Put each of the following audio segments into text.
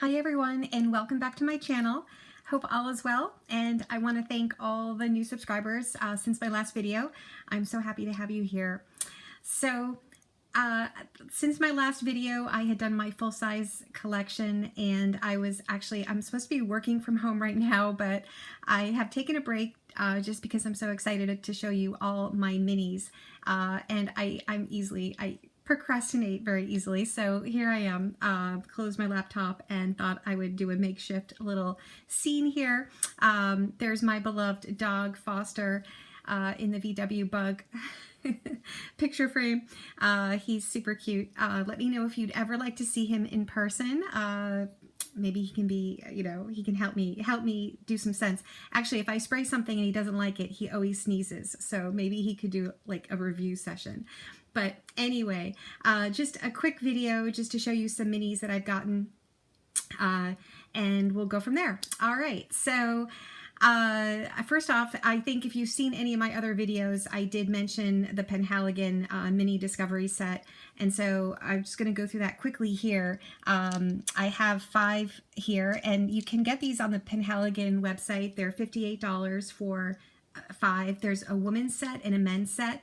Hi everyone, and welcome back to my channel. Hope all is well, and I want to thank all the new subscribers since my last video. I'm so happy to have you here. So uh, since my last video, I had done my full-size collection, and I'm supposed to be working from home right now, but I have taken a break just because I'm so excited to show you all my minis. And I procrastinate very easily, so here I am, closed my laptop and thought I would do a makeshift little scene here. There's my beloved dog Foster in the VW Bug picture frame. He's super cute. Let me know if you'd ever like to see him in person. Maybe he can be, he can help me do some sense. Actually, if I spray something and he doesn't like it, he always sneezes. So maybe he could do like a review session. But anyway, just a quick video just to show you some minis that I've gotten, and we'll go from there. All right, so first off, I think if you've seen any of my other videos, I did mention the Penhaligon mini discovery set, and so I'm just going to go through that quickly here. I have 5 here, and you can get these on the Penhaligon website. They're $58 for 5. There's a women's set and a men's set.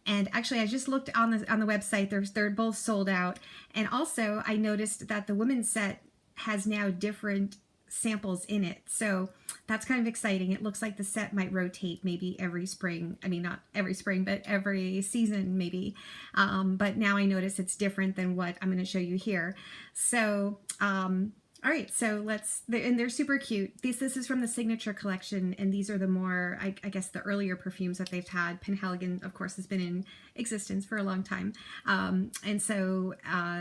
And actually, I just looked on the website. They're both sold out. And also, I noticed that the women's set has now different samples in it. So that's kind of exciting. It looks like the set might rotate maybe every spring. I mean, not every spring, but every season maybe. But now I notice it's different than what I'm going to show you here. So all right, so and they're super cute. This is from the Signature collection, and these are the more, I guess, the earlier perfumes that they've had. Penhaligon, of course, has been in existence for a long time. And so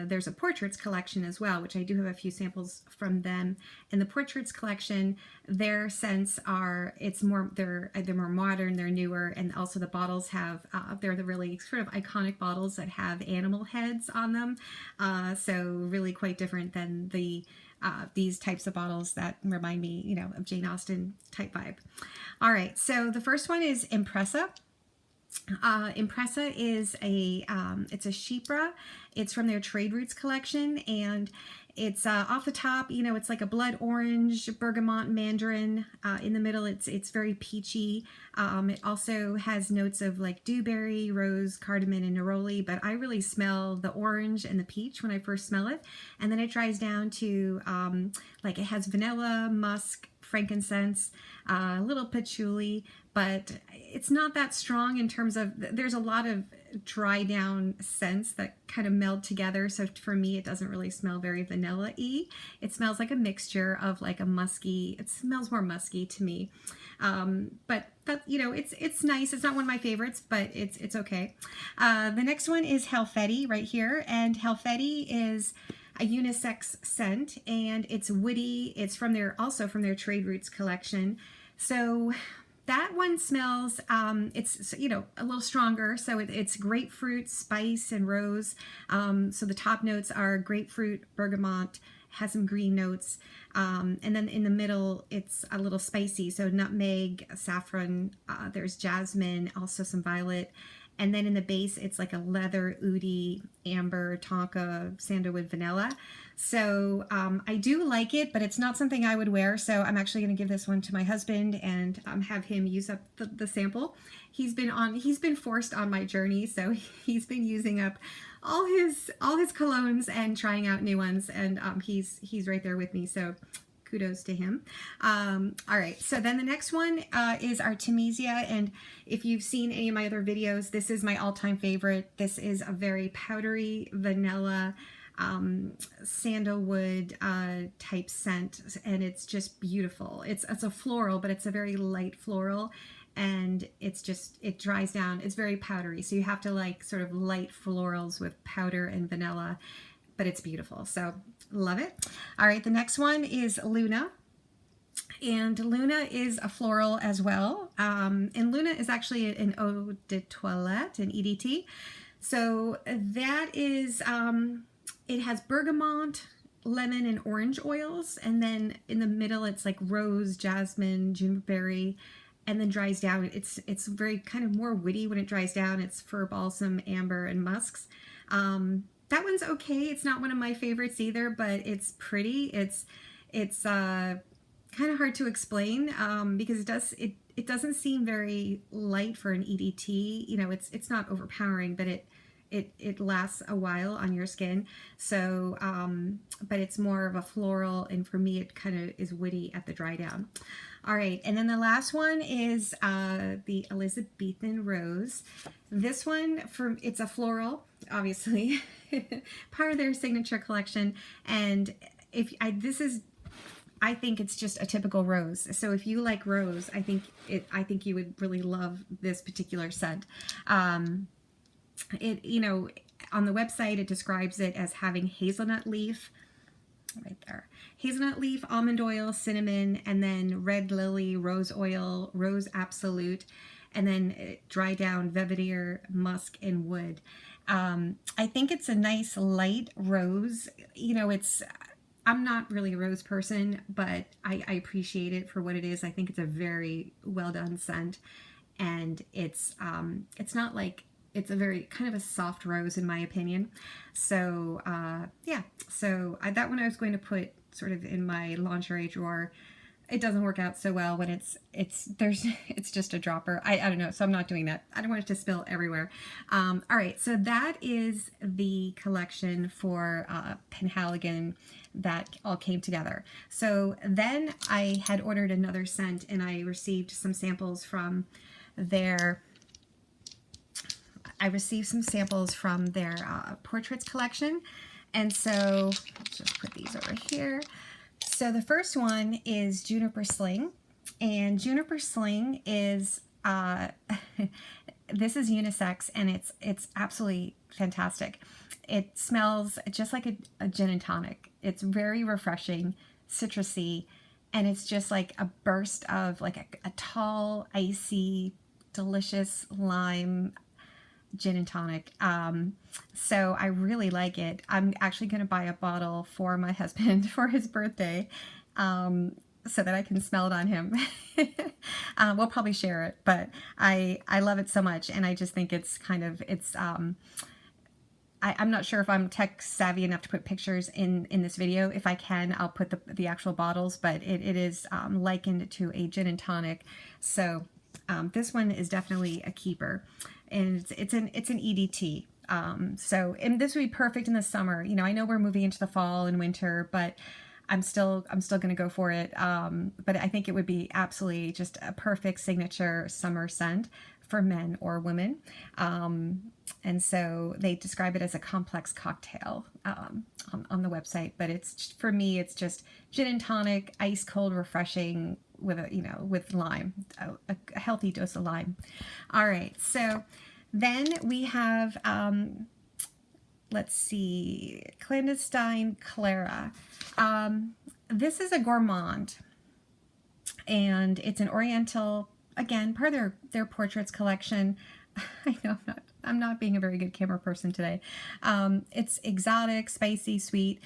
there's a Portraits collection as well, which I do have a few samples from them. In the Portraits collection, their scents are, they're more modern, they're newer, and also the bottles have, they're the really sort of iconic bottles that have animal heads on them. So really quite different than these types of bottles that remind me, of Jane Austen type vibe. All right, so the first one is Impressa. Impressa is it's a Chypre. It's from their Trade Routes collection, and it's off the top, it's like a blood orange, bergamot, mandarin. In the middle, it's very peachy. It also has notes of like dewberry, rose, cardamom, and neroli, but I really smell the orange and the peach when I first smell it. And then it dries down to like it has vanilla, musk, frankincense, a little patchouli, but it's not that strong in terms of, there's a lot of dry down scents that kind of meld together. So for me, it doesn't really smell very vanilla-y. It smells like a mixture of like a musky, it smells more musky to me. But that, it's nice. It's not one of my favorites, but it's okay. The next one is Halfeti right here. And Halfeti is a unisex scent, and it's woody. It's also from their Trade Routes collection. So that one smells, it's, a little stronger. So it's grapefruit, spice, and rose. So the top notes are grapefruit, bergamot, has some green notes. And then in the middle, it's a little spicy. So nutmeg, saffron, there's jasmine, also some violet. And then in the base, it's like a leather, oudy, amber, tonka, sandalwood, vanilla. So I do like it, but it's not something I would wear. So I'm actually going to give this one to my husband and have him use up the sample. He's been forced on my journey, so he's been using up all his colognes and trying out new ones, and he's right there with me. So kudos to him. All right, so then the next one is Artemisia, and if you've seen any of my other videos, this is my all-time favorite. This is a very powdery vanilla sandalwood type scent, and it's just beautiful. It's a floral, but it's a very light floral, and it dries down. It's very powdery, so you have to like sort of light florals with powder and vanilla, but it's beautiful. So love it. All right, the next one is Luna. And Luna is a floral as well. And Luna is actually an eau de toilette, an EDT. So that is, it has bergamot, lemon, and orange oils. And then in the middle, it's like rose, jasmine, juniperberry, and then dries down. It's very kind of more woody when it dries down. It's fir balsam, amber, and musks. that one's okay. It's not one of my favorites either, but it's pretty. It's kind of hard to explain because it doesn't seem very light for an EDT. You know, it's not overpowering, but it lasts a while on your skin. So, but it's more of a floral, and for me, it kind of is woody at the dry down. All right, and then the last one is the Elizabethan Rose. This one, it's a floral, obviously, part of their signature collection. And I think it's just a typical rose. So if you like rose, I think you would really love this particular scent. You know, on the website, it describes it as having hazelnut leaf, right there, hazelnut leaf, almond oil, cinnamon, and then red lily, rose oil, rose absolute, and then dry down velvetier, musk, and wood. I think it's a nice light rose. You know, I'm not really a rose person, but I appreciate it for what it is. I think it's a very well done scent, and it's not like, it's a very kind of a soft rose in my opinion. So yeah, so that one I was going to put sort of in my lingerie drawer. It doesn't work out so well when it's just a dropper. I don't know, so I'm not doing that. I don't want it to spill everywhere. All right, so that is the collection for Penhaligon that all came together. So then I had ordered another scent, and I received some samples from their portraits collection. And so let's just put these over here. So the first one is Juniper Sling, and Juniper Sling is this is unisex, and it's absolutely fantastic. It smells just like a gin and tonic. It's very refreshing, citrusy, and it's just like a burst of like a tall, icy, delicious lime gin and tonic. So I really like it. I'm actually going to buy a bottle for my husband for his birthday, so that I can smell it on him. We'll probably share it, but I love it so much, and I just think it's kind of, I'm not sure if I'm tech savvy enough to put pictures in this video. If I can, I'll put the actual bottles, but it is likened to a gin and tonic. So this one is definitely a keeper, and it's an EDT. So, and this would be perfect in the summer. You know, I know we're moving into the fall and winter, but I'm still going to go for it. But I think it would be absolutely just a perfect signature summer scent for men or women. And so they describe it as a complex cocktail on the website, but for me, it's just gin and tonic, ice cold, refreshing with with lime, a healthy dose of lime. All right, so then we have let's see, Clandestine Clara. This is a gourmand, and it's an Oriental, again, part of their portraits collection. I know I'm not being a very good camera person today. It's exotic, spicy, sweet.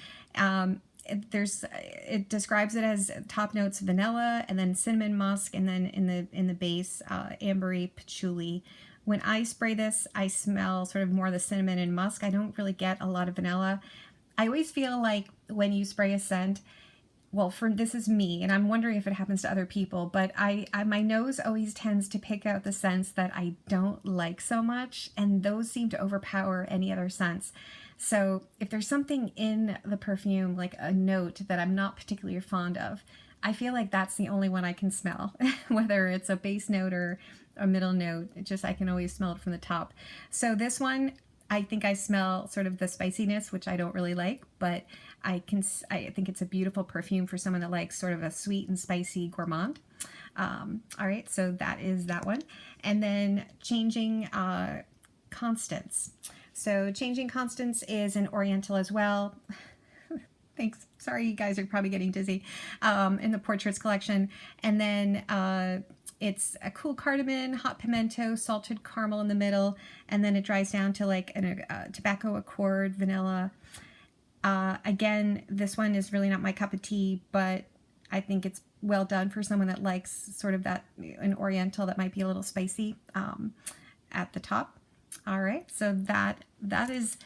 It describes it as top notes vanilla, and then cinnamon, musk, and then in the base ambery, patchouli. When I spray this, I smell sort of more the cinnamon and musk. I don't really get a lot of vanilla. I always feel like when you spray a scent, well, this is me, and I'm wondering if it happens to other people, but my nose always tends to pick out the scents that I don't like so much, and those seem to overpower any other scents. So if there's something in the perfume, like a note that I'm not particularly fond of, I feel like that's the only one I can smell, whether it's a base note or a middle note. I can always smell it from the top. So this one, I think I smell sort of the spiciness, which I don't really like, but I think it's a beautiful perfume for someone that likes sort of a sweet and spicy gourmand. All right, so that is that one. And then Changing Constance. So Changing Constance is an Oriental as well. Thanks. Sorry, you guys are probably getting dizzy. In the Portraits collection. And then it's a cool cardamom, hot pimento, salted caramel in the middle, and then it dries down to like a tobacco accord, vanilla. Again, this one is really not my cup of tea, but I think it's well done for someone that likes sort of an Oriental that might be a little spicy at the top. All right, so that is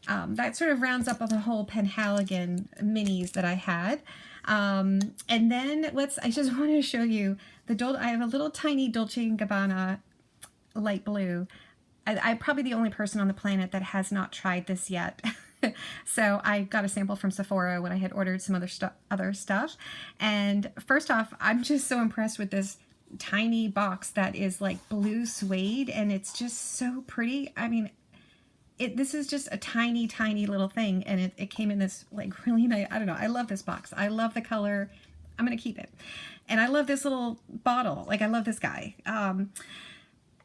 that sort of rounds up the whole Penhaligon minis that I had. And then I just want to show you I have a little tiny Dolce & Gabbana light blue. I'm probably the only person on the planet that has not tried this yet. So I got a sample from Sephora when I had ordered some other stuff. And first off, I'm just so impressed with this tiny box that is like blue suede, and it's just so pretty. I mean, this is just a tiny, tiny little thing, and it came in this like really nice, I don't know, I love this box. I love the color. I'm gonna keep it. And I love this little bottle. Like, I love this guy.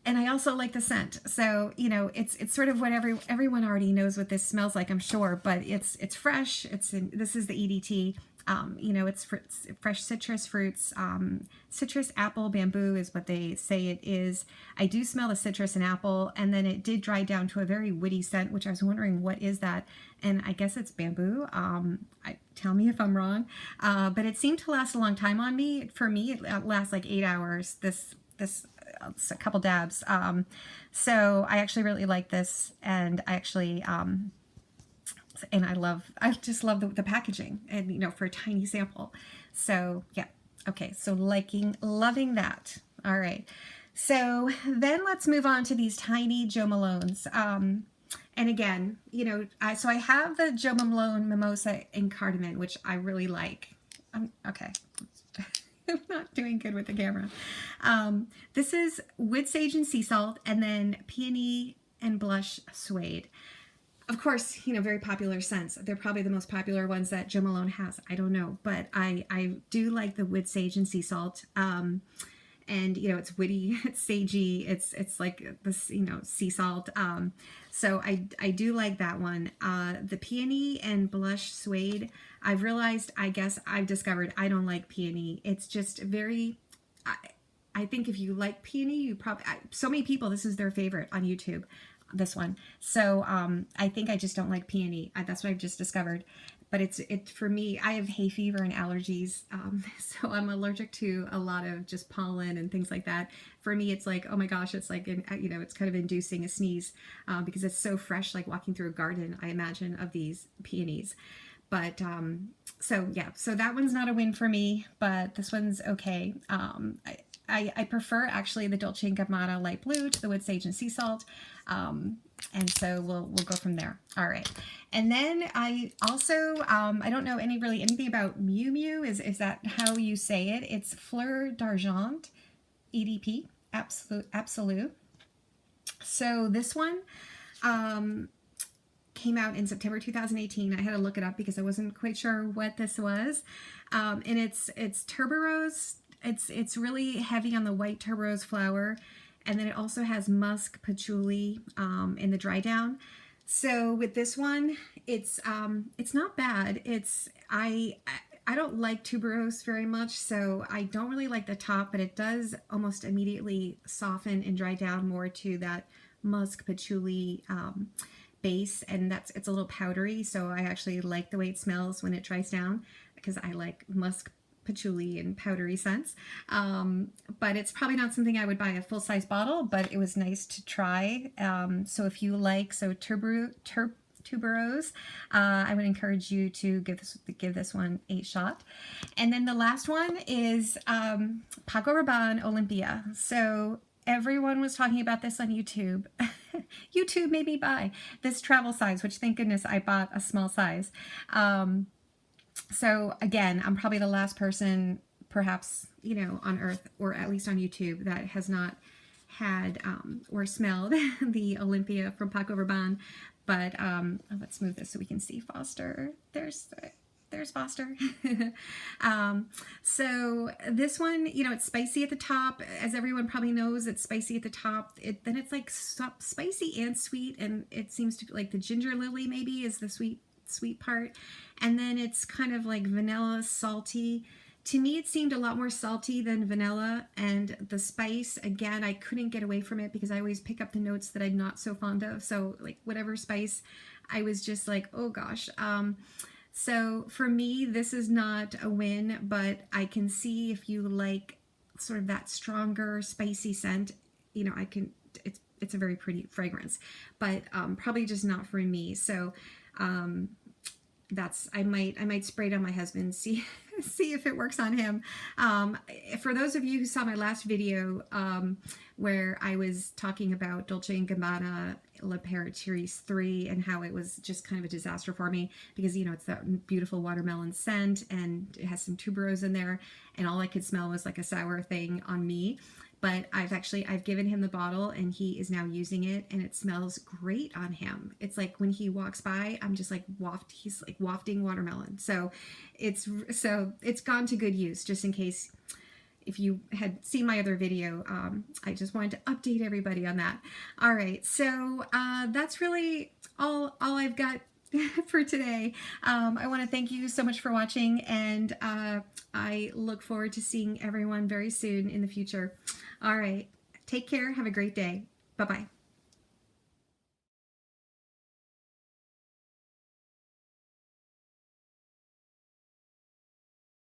And I also like the scent. So, you know, it's sort of what everyone already knows what this smells like, I'm sure, but it's fresh. This is the EDT. You know, it's fresh citrus fruits. Citrus, apple, bamboo is what they say it is. I do smell the citrus and apple, and then it did dry down to a very woody scent, which I was wondering, what is that? And I guess it's bamboo. Tell me if I'm wrong. But it seemed to last a long time on me. For me, it lasts like 8 hours. This a couple dabs. So I actually really like this, and I actually and I just love the packaging, and you know, for a tiny sample. So yeah, okay, so loving that. All right, so then let's move on to these tiny Jo Malones. And again, you know, so I have the Jo Malone Mimosa and Cardamom, which I really like. Okay. I'm not doing good with the camera. This is Wood Sage and Sea Salt, and then Peony and Blush Suede. Of course, you know, very popular scents. They're probably the most popular ones that Jo Malone has. I don't know, but I do like the Wood Sage and Sea Salt. And you know, it's witty, it's sagey, it's like this, you know, sea salt. So I do like that one. The Peony and Blush Suede, I've realized, I guess I've discovered I don't like peony. It's just very, I think if you like peony, you probably, so many people, this is their favorite on YouTube, this one. So I think I just don't like peony. That's what I've just discovered. But it's for me, I have hay fever and allergies, so I'm allergic to a lot of just pollen and things like that. For me, it's like, oh my gosh, it's like, you know, it's kind of inducing a sneeze because it's so fresh, like walking through a garden, I imagine, of these peonies. But so yeah, so that one's not a win for me, but this one's okay. I prefer actually the Dolce & Gabbana light blue to the Wood Sage and Sea Salt. And so we'll go from there. All right. And then I also, I don't know anything about Miu Miu. Is that how you say it? It's Fleur d'Argent, EDP, Absolute. So this one came out in September 2018. I had to look it up because I wasn't quite sure what this was. And it's tuberose. It's really heavy on the white tuberose flower. And then it also has musk, patchouli in the dry down. So with this one, it's not bad. I don't like tuberose very much, so I don't really like the top, but it does almost immediately soften and dry down more to that musk patchouli base, and it's a little powdery. So I actually like the way it smells when it dries down because I like musk, patchouli, and powdery scents. But it's probably not something I would buy a full-size bottle, but it was nice to try. So if you like tuberose, I would encourage you to give this one a shot. And then the last one is Paco Rabanne Olympia. So everyone was talking about this on YouTube. YouTube made me buy this travel size, which thank goodness I bought a small size. So again, I'm probably the last person, perhaps, you know, on earth, or at least on YouTube, that has not had or smelled the Olympia from Paco Rabanne. But let's move this so we can see Foster. There's Foster. So this one, you know, it's spicy at the top. As everyone probably knows, it's spicy at the top. Then it's like spicy and sweet, and it seems to be like the ginger lily maybe is the sweet part. And then it's kind of like vanilla, salty. To me, it seemed a lot more salty than vanilla, and the spice, again, I couldn't get away from it because I always pick up the notes that I'm not so fond of. So like whatever spice, I was just like, oh gosh. So for me, this is not a win, but I can see if you like sort of that stronger, spicy scent, you know, it's a very pretty fragrance, but probably just not for me. So that's, I might spray it on my husband, see see if it works on him. For those of you who saw my last video where I was talking about Dolce & Gabbana L'Imperatrice 3 and how it was just kind of a disaster for me because, you know, it's that beautiful watermelon scent and it has some tuberose in there, and all I could smell was like a sour thing on me. But I've given him the bottle and he is now using it, and it smells great on him. It's like when he walks by, I'm just like he's like wafting watermelon. So it's gone to good use, just in case if you had seen my other video. I just wanted to update everybody on that. All right, so that's really all I've got for today. I want to thank you so much for watching, and I look forward to seeing everyone very soon in the future. All right, take care. Have a great day. Bye-bye.